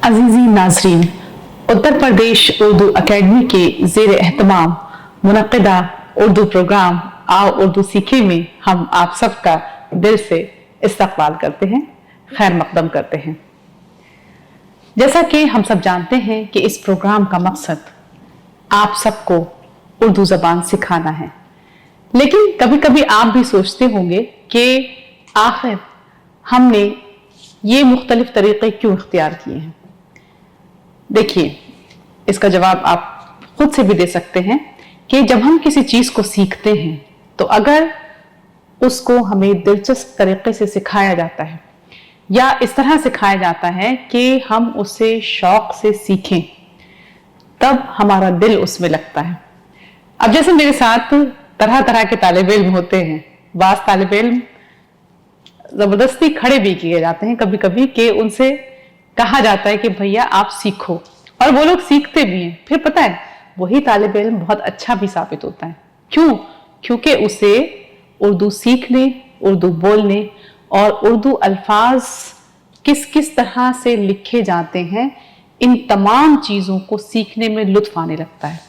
अजीजी नाजरीन, उत्तर प्रदेश उर्दू अकेडमी के ज़ेर एहतमाम मुनक़्क़िदा उर्दू प्रोग्राम आओ उर्दू सीखे में हम आप सबका दिल से इस्तक़बाल करते हैं, खैर मक़दम करते हैं। जैसा कि हम सब जानते हैं कि इस प्रोग्राम का मकसद आप सबको उर्दू ज़बान सिखाना है, लेकिन कभी कभी आप भी सोचते होंगे कि आखिर हमने ये मुख्तलिफ तरीक़े क्यों इख्तियार किए हैं। देखिए, इसका जवाब आप खुद से भी दे सकते हैं कि जब हम किसी चीज़ को सीखते हैं तो अगर उसको हमें दिलचस्प तरीके से सिखाया जाता है या इस तरह सिखाया जाता है कि हम उसे शौक से सीखें, तब हमारा दिल उसमें लगता है। अब जैसे मेरे साथ तरह तरह के तालिब इल्म होते हैं, बाज़ तालिब इल्म ज़बरदस्ती खड़े भी किए जाते हैं कभी कभी कि उनसे कहा जाता है कि भैया आप सीखो, और वो लोग सीखते भी हैं। फिर पता है वही तालिब इल्म बहुत अच्छा भी साबित होता है। क्यों? क्योंकि उसे उर्दू सीखने, उर्दू बोलने और उर्दू अल्फाज किस किस तरह से लिखे जाते हैं, इन तमाम चीज़ों को सीखने में लुत्फ आने लगता है।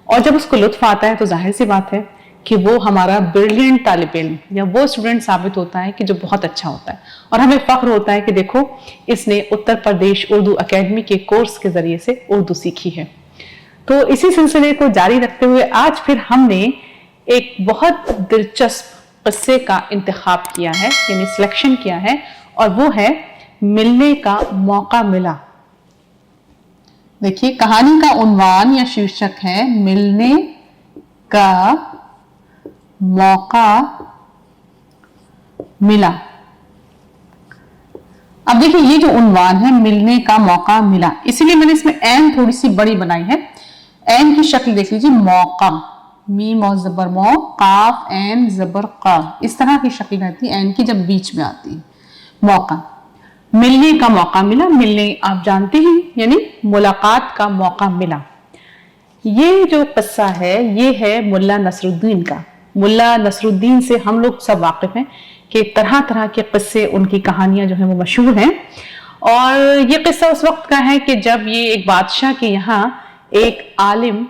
और जब उसको लुत्फ आता है तो जाहिर सी बात है कि वो हमारा ब्रिलियंट तालिब इल्म या वो स्टूडेंट साबित होता है कि जो बहुत अच्छा होता है, और हमें फ़ख्र होता है कि देखो इसने उत्तर प्रदेश उर्दू अकेडमी के कोर्स के ज़रिए से उर्दू सीखी है। तो इसी सिलसिले को जारी रखते हुए आज फिर हमने एक बहुत दिलचस्प क़स्से का इंतखाब किया है, यानी सिलेक्शन किया है, और वो है मिलने का मौका मिला। देखिए, कहानी का उन्वान या शीर्षक है मिलने का मौका मिला। अब देखिए, ये जो उन्वान है मिलने का मौका मिला, इसीलिए मैंने इसमें एन थोड़ी सी बड़ी बनाई है। एन की शक्ल देख लीजिए, मौका, मीम और जबर मौ, काफ एन जबर का, इस तरह की शक्ल रहती है एन की जब बीच में आती है। मौका, मिलने का मौका मिला। मिलने आप जानते हैं यानी मुलाकात का मौका मिला। ये जो किस्सा है ये है मुल्ला नसरुद्दीन का। मुल्ला नसरुद्दीन से हम लोग सब वाकिफ हैं कि तरह तरह के किस्से, उनकी कहानियां जो हैं वो मशहूर हैं। और ये किस्सा उस वक्त का है कि जब ये एक बादशाह के यहाँ एक आलिम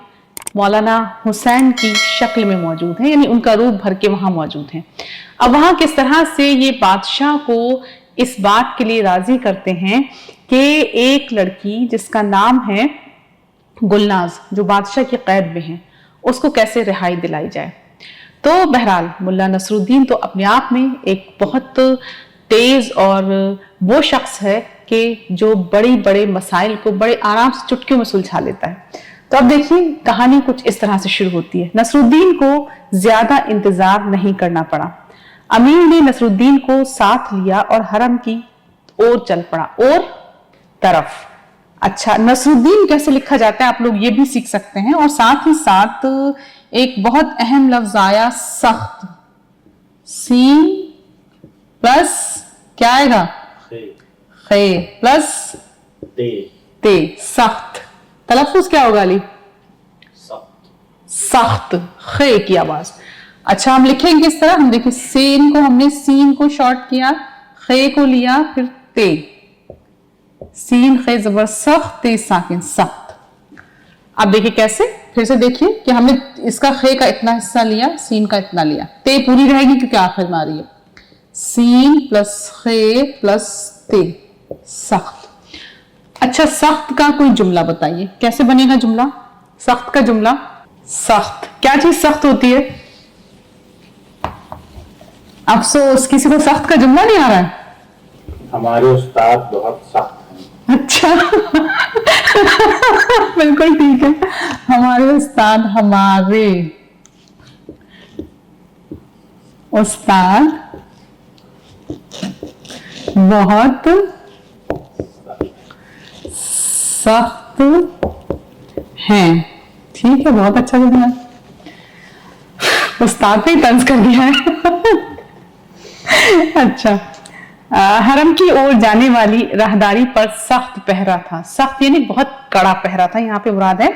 मौलाना हुसैन की शक्ल में मौजूद है, यानी उनका रूप भर के वहाँ मौजूद हैं। अब वहाँ किस तरह से ये बादशाह को इस बात के लिए राजी करते हैं कि एक लड़की जिसका नाम है गुलनाज, जो बादशाह की कैद में है, उसको कैसे रिहाई दिलाई जाए। तो बहरहाल मुल्ला नसरुद्दीन तो अपने आप में एक बहुत तेज और वो शख्स है कि जो बड़े बड़े मसाइल को बड़े आराम से चुटकियों में सुलझा लेता है। तो अब देखिए, कहानी कुछ इस तरह से शुरू होती है। नसरुद्दीन को ज्यादा इंतजार नहीं करना पड़ा। अमीर ने नसरुद्दीन को साथ लिया और हरम की ओर चल पड़ा। और तरफ, अच्छा, नसरुद्दीन कैसे लिखा जाता है आप लोग ये भी सीख सकते हैं। और साथ ही साथ एक बहुत अहम लफ्ज आया, सख्त, सीन प्लस क्या आएगा, खे प्लस ते, सख्त। तलफ्फुज क्या होगा अली? सख्त, खे की आवाज। अच्छा, हम लिखेंगे इस तरह, हम देखिए सीन को हमने सीन को शॉर्ट किया, खे को लिया, फिर ते, सीन खे जबर सख्त, ते साकिन, सख्त। अब देखिए कैसे, फिर से देखिए कि हमने इसका खे का इतना हिस्सा लिया, सीन का इतना लिया, ते पूरी रहेगी क्योंकि आखिर में आ रही है। सीन प्लस खे प्लस ते, सख्त। अच्छा, सख्त का कोई जुमला बताइए, कैसे बनेगा जुमला? सख्त का जुमला, सख्त, क्या चीज सख्त होती है? अफसोस, किसी को सख्त का जुमला नहीं आ रहा है। हमारे उस्ताद बहुत सख्त हैं। अच्छा बिल्कुल ठीक है, हमारे उस्ताद बहुत सख्त हैं। ठीक है, बहुत अच्छा जुमला, उस्ताद पे तंज कर दिया है अच्छा, हरम की ओर जाने वाली राहदारी पर सख्त पहरा था। सख्त यानी बहुत कड़ा पहरा था, यहाँ पे मुराद है।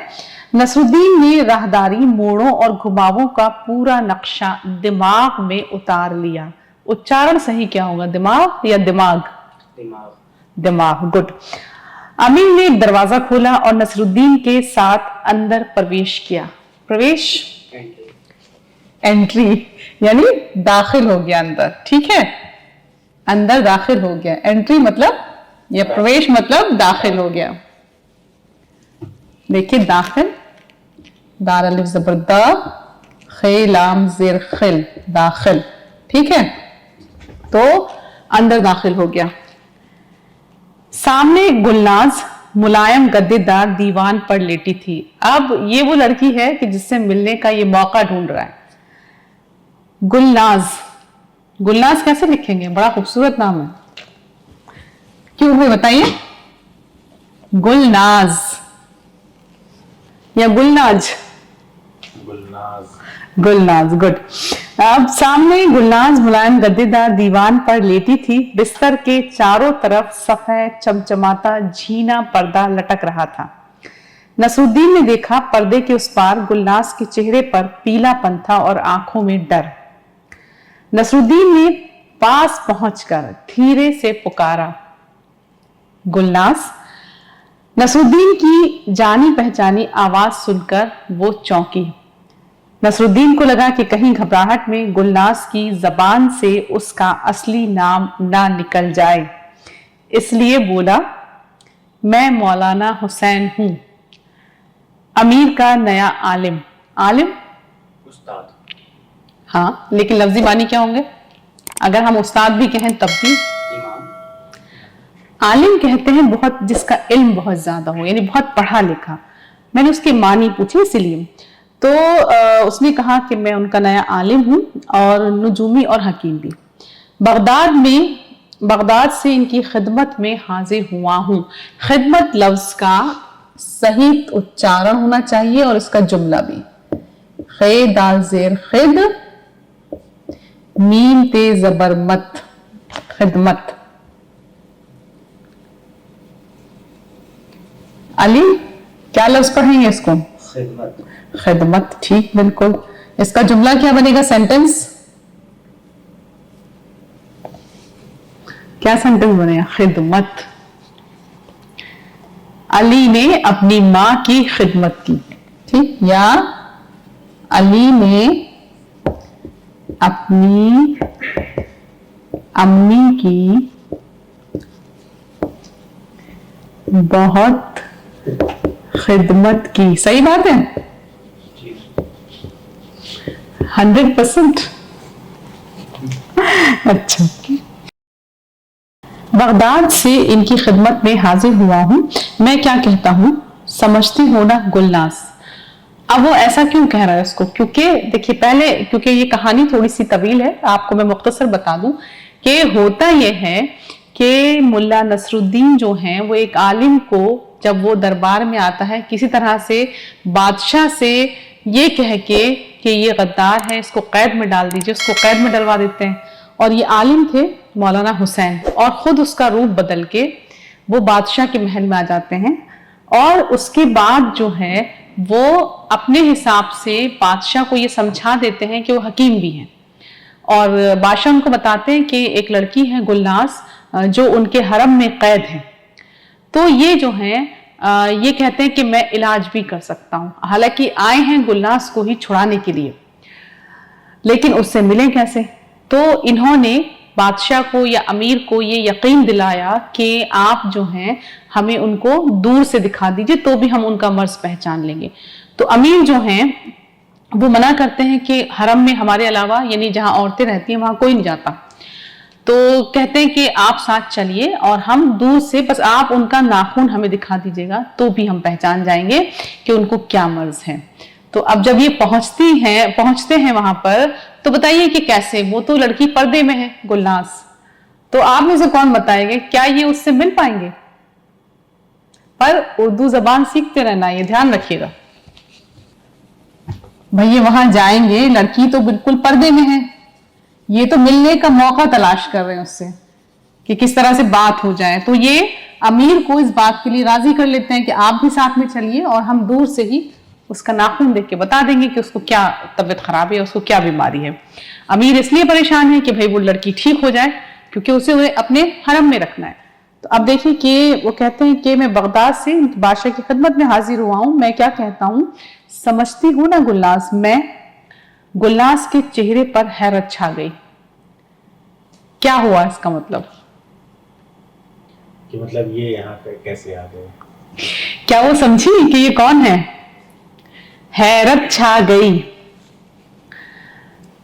नसरुद्दीन ने राहदारी, मोड़ों और घुमावों का पूरा नक्शा दिमाग में उतार लिया। उच्चारण सही क्या होगा, दिमाग या दिमाग? दिमाग। दिमाग, गुड। अमीर ने एक दरवाजा खोला और नसरुद्दीन के साथ अंदर प्रवेश किया। प्रवेश एंट्री यानी दाखिल हो गया अंदर, ठीक है, अंदर दाखिल हो गया। एंट्री मतलब या प्रवेश मतलब दाखिल हो गया। देखिए दाखिल, दार अलिफ ज़बर दा, खे लाम ज़ेर खिल, दाखिल, ठीक है, तो अंदर दाखिल हो गया। सामने गुलनाज मुलायम गद्देदार दीवान पर लेटी थी। अब ये वो लड़की है कि जिससे मिलने का ये मौका ढूंढ रहा है। गुलनाज, गुलनाज कैसे लिखेंगे? बड़ा खूबसूरत नाम है, क्यों है बताइए? गुलनाज या गुलनाज? गुलनाज। गुलनाज, गुड। अब सामने गुलनाज मुलायम गद्देदार दीवान पर लेटी थी। बिस्तर के चारों तरफ सफेद चमचमाता झीना पर्दा लटक रहा था। नसरुद्दीन ने देखा पर्दे के उस पार गुलनाज के चेहरे पर पीलापन था और आंखों में डर। नसरुद्दीन ने पास पहुंचकर धीरे से पुकारा, गुलनाज। नसरुद्दीन की जानी पहचानी आवाज सुनकर वो चौंकी। नसरुद्दीन को लगा कि कहीं घबराहट में गुलनाज की जबान से उसका असली नाम ना निकल जाए, इसलिए बोला, मैं मौलाना हुसैन हूं, अमीर का नया आलिम। आलिम उस्ताद। हाँ, लेकिन लफ्जी मानी क्या होंगे? अगर हम उस्ताद भी कहें तब भी? इमाम। आलिम कहते हैं बहुत जिसका इल्म बहुत ज्यादा हो, यानी बहुत पढ़ा लिखा। मैंने उसके मानी पूछी इसीलिए। तो उसने कहा कि मैं उनका नया आलिम हूं और नुजूमी और हकीम भी। बगदाद से इनकी खिदमत में हाजिर हुआ हूं। खिदमत लफ्ज का सही उच्चारण होना चाहिए और इसका जुमला भी। खे दाल जेर खिद, मीम ते जबर मत, खिदमत। अली क्या लफ्ज पढ़ेंगे इसको? खिदमत। खिदमत, ठीक, बिल्कुल। इसका जुमला क्या बनेगा? सेंटेंस क्या सेंटेंस बनेगा? खिदमत। अली ने अपनी मां की खिदमत की, ठीक, या अली ने अपनी अम्मी की बहुत खिदमत की। सही बात है, 100%। अच्छा, बगदाद से इनकी खिदमत में हाजिर हुआ हूं। मैं क्या कहता हूं, समझती हो ना गुलनाज। अब वो ऐसा क्यों कह रहा है उसको? क्योंकि देखिए पहले, क्योंकि ये कहानी थोड़ी सी तवील है, आपको मैं मुख्तसर बता दूं कि होता ये है कि मुल्ला नसरुद्दीन जो हैं वो एक आलिम को जब वो दरबार में आता है किसी तरह से बादशाह से ये कह के कि ये गद्दार है, इसको कैद में डाल दीजिए, उसको कैद में डलवा देते हैं। और ये आलिम थे मौलाना हुसैन, और खुद उसका रूप बदल के वो बादशाह के महल में आ जाते हैं। और उसके बाद जो है वो अपने हिसाब से बादशाह को ये समझा देते हैं कि वो हकीम भी हैं, और बादशाह उनको बताते हैं कि एक लड़की है गुलनाज जो उनके हरम में कैद है, तो ये जो है ये कहते हैं कि मैं इलाज भी कर सकता हूं। हालांकि आए हैं गुलनाज को ही छुड़ाने के लिए, लेकिन उससे मिले कैसे? तो इन्होंने बादशाह को या अमीर को ये यकीन दिलाया कि आप जो हैं हमें उनको दूर से दिखा दीजिए तो भी हम उनका मर्ज पहचान लेंगे। तो अमीर जो हैं वो मना करते हैं कि हरम में हमारे अलावा, यानी जहां औरतें रहती हैं वहां कोई नहीं जाता। तो कहते हैं कि आप साथ चलिए और हम दूर से बस आप उनका नाखून हमें दिखा दीजिएगा तो भी हम पहचान जाएंगे कि उनको क्या मर्ज है। तो अब जब ये पहुंचते हैं वहां पर, तो बताइए कि कैसे? वो तो लड़की पर्दे में है गुलनाज, तो आप में से कौन बताएंगे क्या ये उससे मिल पाएंगे? पर उर्दू जबान सीखते रहना, ये ध्यान रखिएगा। भैया वहां जाएंगे, लड़की तो बिल्कुल पर्दे में है, ये तो मिलने का मौका तलाश कर रहे हैं उससे कि किस तरह से बात हो जाए। तो ये अमीर को इस बात के लिए राजी कर लेते हैं कि आप भी साथ में चलिए और हम दूर से ही उसका नाखून देख के बता देंगे कि उसको क्या तबीयत खराब है, उसको क्या बीमारी है। अमीर इसलिए परेशान है कि भाई वो लड़की ठीक हो जाए, क्योंकि उसे अपने हरम में रखना है। تو اب دیکھیے کہ وہ کہتے ہیں کہ میں بغداد سے بادشاہ کی خدمت میں حاضر ہوا ہوں، میں کیا کہتا ہوں، سمجھتی ہوں نا گلناز، میں گلناز کے چہرے پر حیرت چھا گئی. کیا ہوا اس کا مطلب؟ کہ مطلب یہ یہاں پہ کیسے آ گئے؟ کیا وہ سمجھی کہ یہ کون ہے؟ حیرت چھا گئی،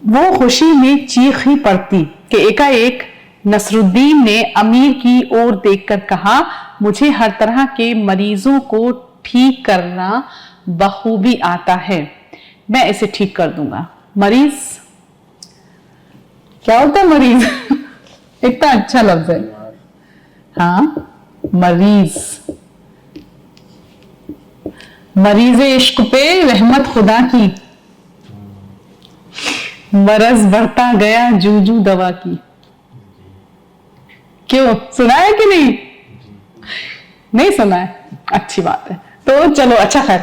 وہ خوشی میں چیخ ہی پڑتی کہ ایک نصر الدین نے امیر کی اور دیکھ کر کہا، مجھے ہر طرح کے مریضوں کو ٹھیک کرنا بخوبی آتا ہے، میں اسے ٹھیک کر دوں گا. مریض کیا ہوتا ہے؟ مریض اتنا اچھا لفظ ہے. ہاں، مریض، مریض عشق پہ رحمت خدا کی، مرض بڑھتا گیا جو جو دوا کی. کیوں، سنا ہے کہ نہیں سنا ہے؟ اچھی بات ہے. تو چلو اچھا، خیر،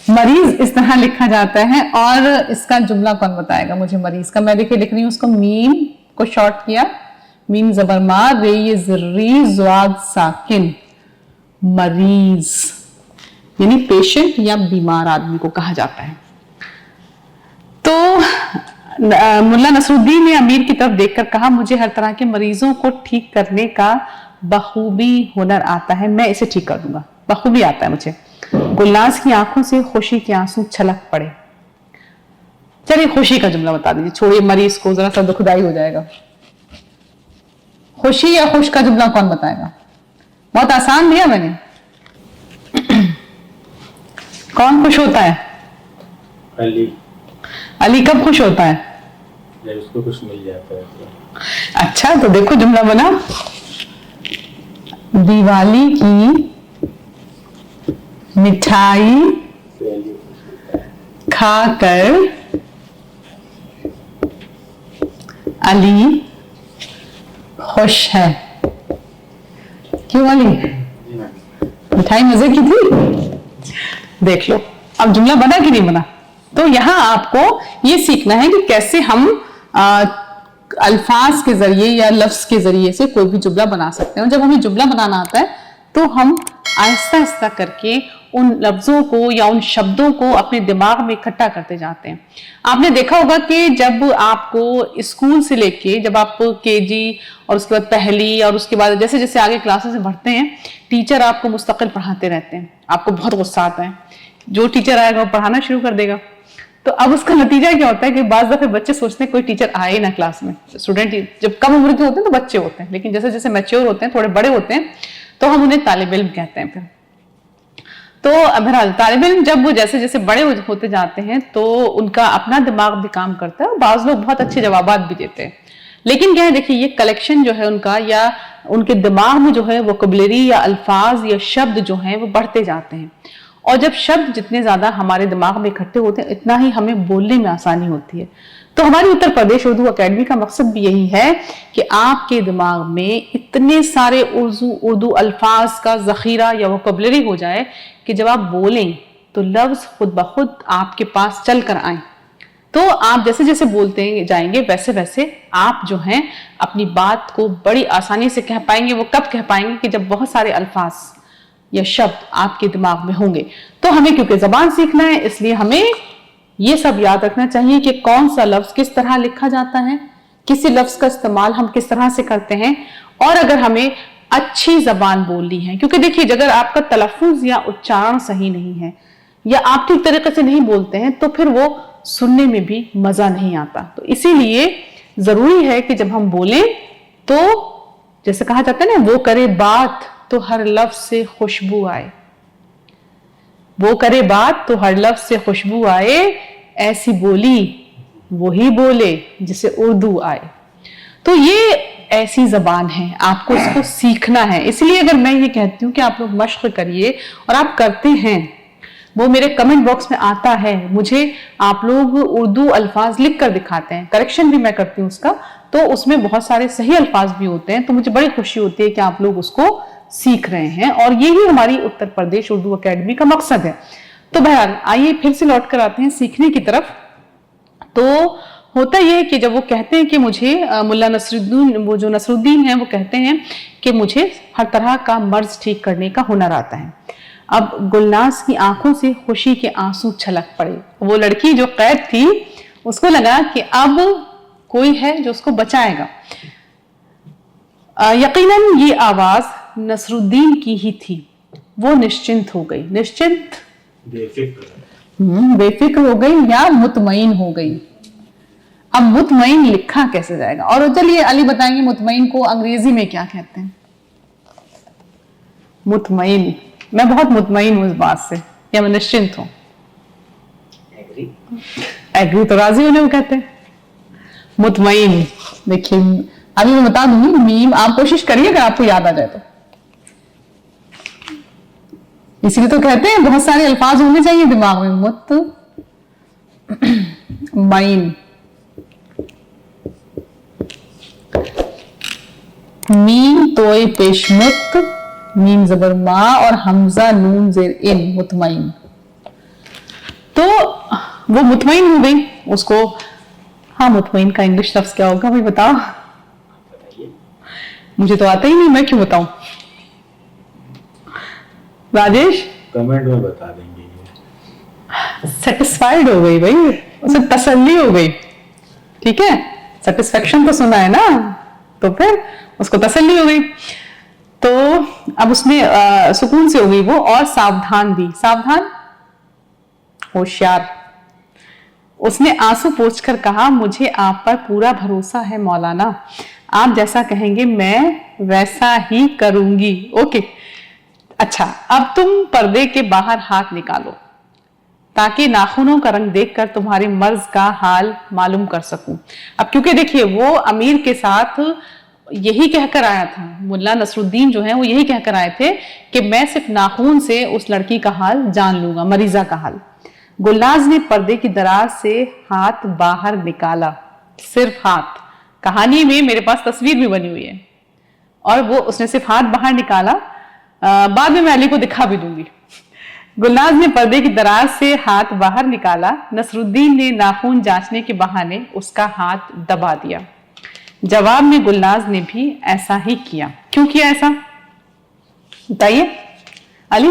مریض اس طرح لکھا جاتا ہے. اور اس کا جملہ کون بتائے گا مجھے مریض کا؟ میں دیکھیں لکھ رہی ہوں اس کو، میم کو شارٹ کیا، میم زبر مار، ری زری زواد ساکن. مریض یعنی پیشنٹ یا بیمار آدمی کو کہا جاتا ہے. تو ملا نصر الدین نے امیر کی طرف دیکھ کر کہا، مجھے ہر طرح کے مریضوں کو ٹھیک کرنے کا بخوبی ہنر آتا ہے، میں اسے ٹھیک کر دوں گا، بخوبی آتا ہے مجھے. گلناز کی آنکھوں سے خوشی کے آنسو چھلک پڑے. چلیے خوشی کا جملہ بتا دیجیے، چھوڑیے مریض کو، ذرا سا دکھدائی ہو جائے گا. خوشی یا خوش کا جملہ کون بتائے گا؟ بہت آسان دیا میں نے. کون خوش ہوتا ہے؟ علی. علی کب خوش ہوتا ہے؟ جب اس کو کچھ مل جاتا ہے. اچھا، تو دیکھو جملہ بنا، دیوالی کی مٹھائی کھا کر علی خوش ہے. کیوں علی؟ مٹھائی مزے کی تھی. دیکھ لو اب جملہ بنا کہ نہیں بنا. تو یہاں آپ کو یہ سیکھنا ہے کہ کیسے ہم الفاظ کے ذریعے یا لفظ کے ذریعے سے کوئی بھی جملہ بنا سکتے ہیں. جب ہمیں جملہ بنانا آتا ہے تو ہم آہستہ آہستہ کر کے ان لفظوں کو یا ان شبدوں کو اپنے دماغ میں اکٹھا کرتے جاتے ہیں. آپ نے دیکھا ہوگا کہ جب آپ کو اسکول سے لے کے جب آپ کے جی اور اس کے بعد پہلی اور اس کے بعد جیسے جیسے آگے کلاسز میں بڑھتے ہیں، ٹیچر آپ کو مستقل پڑھاتے رہتے ہیں، آپ کو بہت غصہ آتا ہے. جو ٹیچر آئے گا وہ پڑھانا شروع کر دے گا. تو اب اس کا نتیجہ کیا ہوتا ہے کہ بعض دفعے بچے سوچتے ہیں کوئی ٹیچر آئے نہ کلاس میں. اسٹوڈنٹ جب کم عمر کے ہوتے ہیں تو بچے ہوتے ہیں، لیکن جیسے جیسے میچور ہوتے ہیں، تھوڑے بڑے ہوتے ہیں، تو ہم انہیں طالب علم کہتے ہیں. پھر تو بہرحال طالب علم جب وہ جیسے جیسے بڑے ہوتے جاتے ہیں تو ان کا اپنا دماغ بھی کام کرتا ہے اور بعض لوگ بہت اچھے جوابات بھی دیتے ہیں. لیکن کیا ہے، دیکھیے یہ کلیکشن جو ہے ان کا، یا ان کے دماغ میں جو ہے ووکیبلری یا الفاظ یا شبد جو ہیں وہ بڑھتے جاتے ہیں. اور جب شبد جتنے زیادہ ہمارے دماغ میں اکٹھے ہوتے ہیں اتنا ہی ہمیں بولنے میں آسانی ہوتی ہے. تو ہماری اتر پردیش اردو اکیڈمی کا مقصد بھی یہی ہے کہ آپ کے دماغ میں اتنے سارے اردو الفاظ کا ذخیرہ یا ووکیبلری ہو جائے کہ جب آپ بولیں تو لفظ خود بخود آپ کے پاس چل کر آئیں. تو آپ جیسے جیسے بولتے جائیں گے ویسے ویسے آپ جو ہیں اپنی بات کو بڑی آسانی سے کہہ پائیں گے. وہ کب کہہ پائیں گے؟ کہ جب بہت سارے الفاظ یا شبد آپ کے دماغ میں ہوں گے. تو ہمیں کیونکہ زبان سیکھنا ہے اس لیے ہمیں یہ سب یاد رکھنا چاہیے کہ کون سا لفظ کس طرح لکھا جاتا ہے، کسی لفظ کا استعمال ہم کس طرح سے کرتے ہیں. اور اگر ہمیں اچھی زبان بولنی ہے، کیونکہ دیکھیے اگر آپ کا تلفظ یا اچارن صحیح نہیں ہے یا آپ ٹھیک طریقے سے نہیں بولتے ہیں تو پھر وہ سننے میں بھی مزہ نہیں آتا. تو اسی لیے ضروری ہے کہ جب ہم بولیں تو جیسے کہا جاتا ہے نا، وہ کرے بات تو ہر لفظ سے خوشبو آئے. وہ کرے بات تو ہر لفظ سے خوشبو آئے، ایسی بولی وہی بولے جسے اردو آئے. تو یہ ایسی زبان ہے، آپ کو اس کو سیکھنا ہے. اس لیے اگر میں یہ کہتی ہوں کہ آپ لوگ مشق کریے اور آپ کرتے ہیں، وہ میرے کمنٹ باکس میں آتا ہے، مجھے آپ لوگ اردو الفاظ لکھ کر دکھاتے ہیں، کریکشن بھی میں کرتی ہوں اس کا، تو اس میں بہت سارے صحیح الفاظ بھی ہوتے ہیں. تو مجھے بڑی خوشی ہوتی ہے کہ آپ لوگ اس کو سیکھ رہے ہیں، اور یہی ہماری اتر پردیش اردو اکیڈمی کا مقصد ہے. تو بہرحال آئیے پھر سے لوٹ کر آتے ہیں سیکھنے کی طرف. تو होता यह है कि जब वो कहते हैं कि मुझे मुल्ला नसरुद्दीन, वो जो नसरुद्दीन है, वो कहते हैं कि मुझे हर तरह का मर्ज ठीक करने का हुनर आता है। अब गुलनाज की आंखों से खुशी के आंसू छलक पड़े। वो लड़की जो कैद थी उसको लगा कि अब कोई है जो उसको बचाएगा। यकीनन ये आवाज नसरुद्दीन की ही थी। वो निश्चिंत हो गई, निश्चिंत बेफिक्र हो गई या मुतमईन हो गई। अब मुतमईन लिखा कैसे जाएगा? और चलिए अली बताएंगे मुतमईन को अंग्रेजी में क्या कहते हैं। मुतमईन, मैं बहुत मुतमईन हूं इस बात से, या मैं निश्चिंत हूं। एग्री तो राजी होने को कहते हैं। मुतमईन, देखिए अभी मैं बता दूंगी मीम, आप कोशिश करिए अगर आपको याद आ जाए तो। इसीलिए तो कहते हैं बहुत सारे अल्फाज होने चाहिए दिमाग में। मुतमईन, मीम तोय पेशमुत, मीम जबर मा और हमजा नून जेर इन, मुतमईन। तो वो मुतमईन हो गई। उसको, हाँ मुतमईन का इंग्लिश लफ्ज क्या होगा भाई बताओ? मुझे तो आता ही नहीं, मैं क्यों बताऊं? राजेश कमेंट में बता देंगे। सेटिस्फाइड हो गई भाई, उसे तसल्ली हो गई। ठीक है, सेटिस्फेक्शन तो सुना है ना, तो फिर उसको तसल्ली हो गई। तो अब उसमें सुकून से हो गई वो, और सावधान भी, सावधान होशियार। उसने आंसू पोंछकर कहा, मुझे आप पर पूरा भरोसा है मौलाना, आप जैसा कहेंगे मैं वैसा ही करूंगी। ओके, अच्छा अब तुम पर्दे के बाहर हाथ निकालो ताकि नाखूनों का रंग देखकर तुम्हारे मर्ज का हाल मालूम कर सकूं। अब क्योंकि देखिए वो अमीर के साथ यही कहकर आया था, मुल्ला नसरुद्दीन जो है वो यही कहकर आए थे कि मैं सिर्फ नाखून से उस लड़की का हाल जान लूंगा, मरीजा का हाल। गुलनाज ने पर्दे की दराज से हाथ बाहर निकाला, सिर्फ हाथ। कहानी में मेरे पास तस्वीर भी बनी हुई है, और वो उसने सिर्फ हाथ बाहर निकाला। बाद में मैं अली को दिखा भी दूंगी। गुलनाज ने पर्दे की दराज से हाथ बाहर निकाला। नसरुद्दीन ने नाखून जांचने के बहाने उसका हाथ दबा दिया। जवाब में गुलनाज ने भी ऐसा ही किया। क्यों किया ऐसा बताइए अली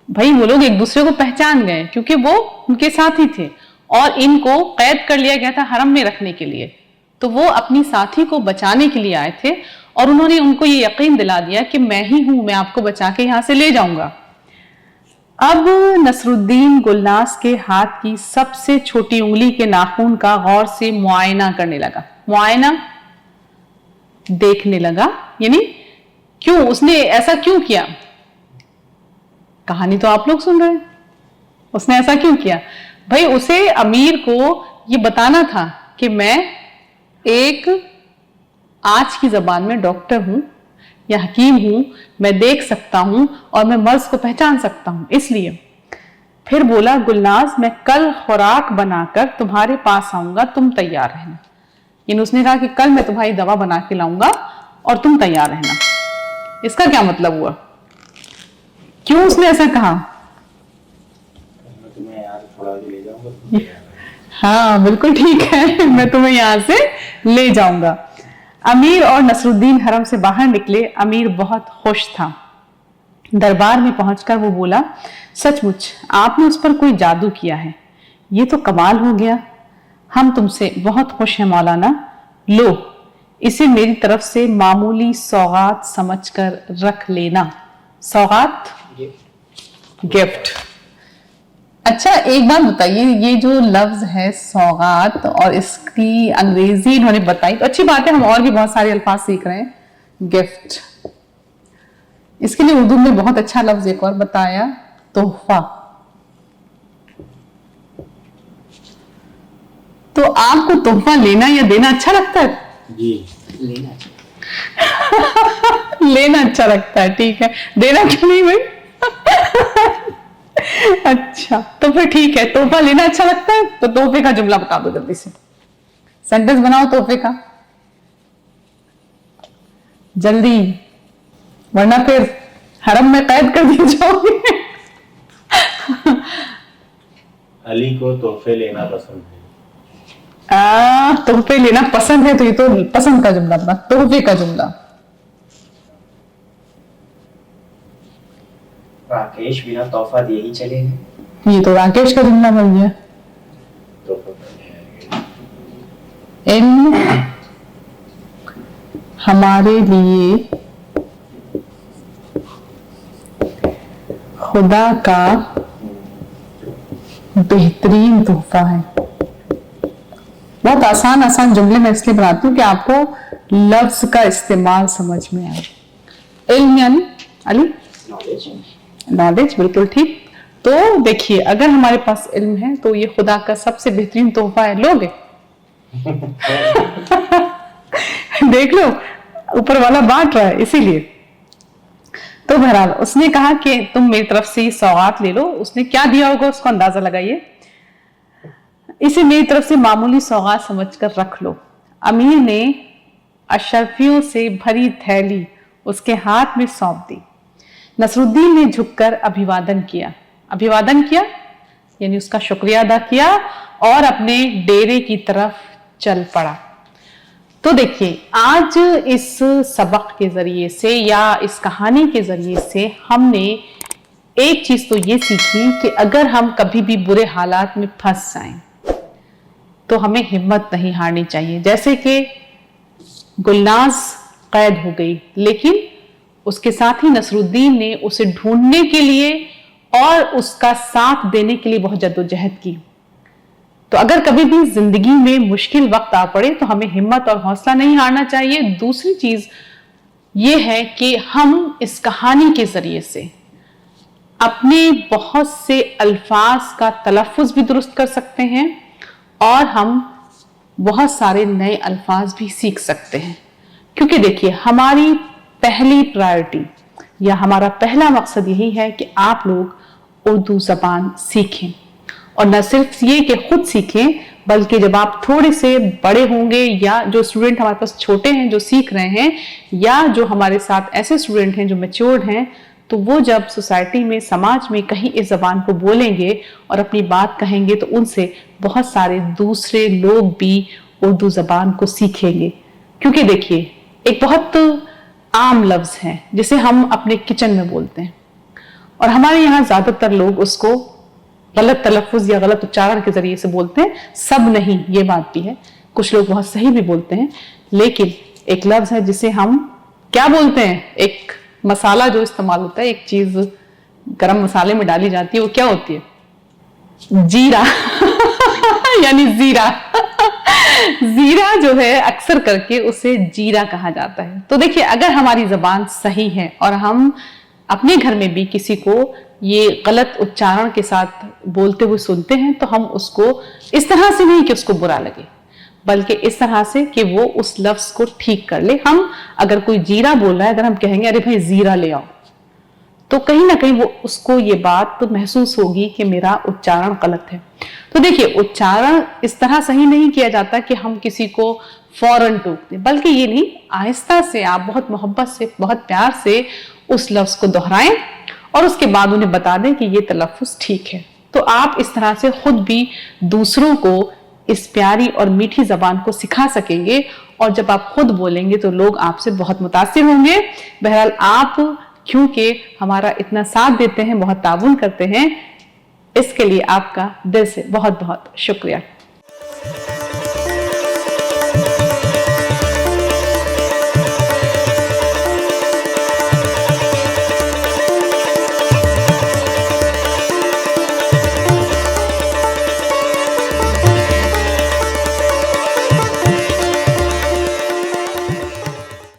भाई? वो लोग एक दूसरे को पहचान गए क्योंकि वो उनके साथी थे, और इनको कैद कर लिया गया था हरम में रखने के लिए। तो वो अपनी साथी को बचाने के लिए आए थे, और उन्होंने उनको ये यकीन दिला दिया कि मैं ही हूं, मैं आपको बचा के यहां से ले जाऊंगा। अब नसरुद्दीन गुलनाज के हाथ की सबसे छोटी उंगली के नाखून का गौर से मुआयना करने लगा। मुआयना, देखने लगा, यानी क्यों उसने ऐसा क्यों किया? कहानी तो आप लोग सुन रहे हैं। उसने ऐसा क्यों किया भाई? उसे अमीर को ये बताना था कि मैं एक, आज की जबान में डॉक्टर हूं या हकीम हूं, मैं देख सकता हूं और मैं मर्ज को पहचान सकता हूं। इसलिए फिर बोला, गुलनाज मैं कल खुराक बनाकर तुम्हारे पास आऊंगा, तुम तैयार रहना। यानी उसने कहा कि कल मैं तुम्हारी दवा बना के लाऊंगा और तुम तैयार रहना। इसका क्या मतलब हुआ? क्यों उसने ऐसा कहा? मैं तुम्हें यार थोड़ा ले जाऊंगा। हाँ बिल्कुल ठीक है, मैं तुम्हें यहां से ले जाऊंगा। अमीर और नसरुद्दीन हरम से बाहर निकले। अमीर बहुत खुश था। दरबार में पहुंचकर वो बोला, सचमुच आपने उस पर कोई जादू किया है, ये तो कमाल हो गया। हम तुमसे बहुत खुश हैं मौलाना। लो, इसे मेरी तरफ से मामूली सौगात समझकर रख लेना। सौगात, गिफ्ट। अच्छा एक बात बताइए, ये जो लफ्ज है सौगात और इसकी अंग्रेजी इन्होंने बताई, तो अच्छी बात है, हम और भी बहुत सारे अल्फाज सीख रहे हैं। गिफ्ट, इसके लिए उर्दू में बहुत अच्छा लफ्ज एक और बताया, तोहफा। तो आपको तोहफा लेना या देना अच्छा लगता है? जी, लेना लेना अच्छा लगता है, ठीक है। देना क्यों नहीं भाई? अच्छा तो फिर ठीक है, तोहफा लेना अच्छा लगता है। तो तोहफे का जुमला बता दो जल्दी से, सेंटेंस बनाओ तोहफे का जल्दी, वरना फिर हरम में कैद कर दिए जाओगे। अली को तोहफे लेना पसंद है। तोहफे लेना पसंद है, तो ये तो पसंद का जुमला बना, तोहफे का जुमला। राकेश बिना तोहफा दिए ही चले गए। ये तो राकेश का जुमला बन गया। इल्म हमारे लिए खुदा का बेहतरीन तोहफा है। बहुत आसान आसान जुमले मैं इसलिए बनाती हूँ कि आपको लफ्ज का इस्तेमाल समझ में आए। इल्म यानी अली नॉलेज, बिल्कुल ठीक। तो देखिए, अगर हमारे पास इल्म है तो ये खुदा का सबसे बेहतरीन तोहफा है। लोगे देख लो, ऊपर वाला बांट रहा है इसीलिए। तो बहरहाल उसने कहा कि तुम मेरी तरफ से सौगात ले लो। उसने क्या दिया होगा उसको अंदाजा लगाइए। इसे मेरी तरफ से मामूली सौगात समझकर रख लो। अमीर ने अशरफियों से भरी थैली उसके हाथ में सौंप दी। नसरुद्दीन ने झुककर अभिवादन किया। अभिवादन किया यानी उसका शुक्रिया अदा किया और अपने डेरे की तरफ चल पड़ा। तो देखिए, आज इस सबक के जरिए से या इस कहानी के जरिए से हमने एक चीज तो ये सीखी कि अगर हम कभी भी बुरे हालात में फंस जाएं तो हमें हिम्मत नहीं हारनी चाहिए। जैसे कि गुलनाज कैद हो गई, लेकिन उसके साथ ही नसरुद्दीन ने उसे ढूंढने के लिए और उसका साथ देने के लिए बहुत जद्दोजहद की। तो अगर कभी भी जिंदगी में मुश्किल वक्त आ पड़े तो हमें हिम्मत और हौसला नहीं हारना चाहिए। दूसरी चीज ये है कि हम इस कहानी के जरिए से अपने बहुत से अल्फाज का तलफ़ुज़ भी दुरुस्त कर सकते हैं और हम बहुत सारे नए अल्फाज भी सीख सकते हैं। क्योंकि देखिए, हमारी पहली प्रायोरिटी या हमारा पहला मकसद यही है कि आप लोग उर्दू ज़बान सीखें, और न सिर्फ ये कि खुद सीखें बल्कि जब आप थोड़े से बड़े होंगे या जो स्टूडेंट हमारे पास छोटे हैं जो सीख रहे हैं, या जो हमारे साथ ऐसे स्टूडेंट हैं जो मैच्योर्ड हैं, तो वो जब सोसाइटी में, समाज में कहीं इस जबान को बोलेंगे और अपनी बात कहेंगे तो उनसे बहुत सारे दूसरे लोग भी उर्दू जबान को सीखेंगे। क्योंकि देखिए, एक बहुत आम लफ्ज है जिसे हम अपने किचन में बोलते हैं और हमारे यहाँ ज्यादातर लोग उसको गलत तलफ़ुज़ या गलत उच्चारण के जरिए से बोलते हैं। सब नहीं, ये बात भी है, कुछ लोग बहुत सही भी बोलते हैं। लेकिन एक लफ्ज है जिसे हम क्या बोलते हैं, एक मसाला जो इस्तेमाल होता है, एक चीज गरम मसाले में डाली जाती है, वो क्या होती है? जीरा यानी जीरा जीरा जो है अक्सर करके उसे जीरा कहा जाता है। तो देखिए, अगर हमारी जबान सही है और हम अपने घर में भी किसी को ये गलत उच्चारण के साथ बोलते हुए सुनते हैं तो हम उसको इस तरह से नहीं कि उसको बुरा लगे, बल्कि इस तरह से कि वो उस लफ्ज को ठीक कर ले। हम अगर कोई जीरा बोल रहा है, अगर हम कहेंगे अरे भाई जीरा ले आओ, तो कहीं ना कहीं वो उसको ये बात तो महसूस होगी कि मेरा उच्चारण गलत है। तो देखिए, उच्चारण इस तरह सही नहीं किया जाता कि हम किसी को फौरन टोक दें, बल्कि ये नहीं, आहिस्ता से आप बहुत मोहब्बत से, बहुत प्यार से उस लफ्ज को दोहराएं और उसके बाद उन्हें बता दें कि ये तलफ़ुज़ ठीक है। तो आप इस तरह से खुद भी दूसरों को इस प्यारी और मीठी जबान को सिखा सकेंगे, और जब आप खुद बोलेंगे तो लोग आपसे बहुत मुतासिर होंगे। बहरहाल, आप क्योंकि हमारा इतना साथ देते हैं, बहुत ताउन करते हैं, इसके लिए आपका दिल से बहुत बहुत शुक्रिया।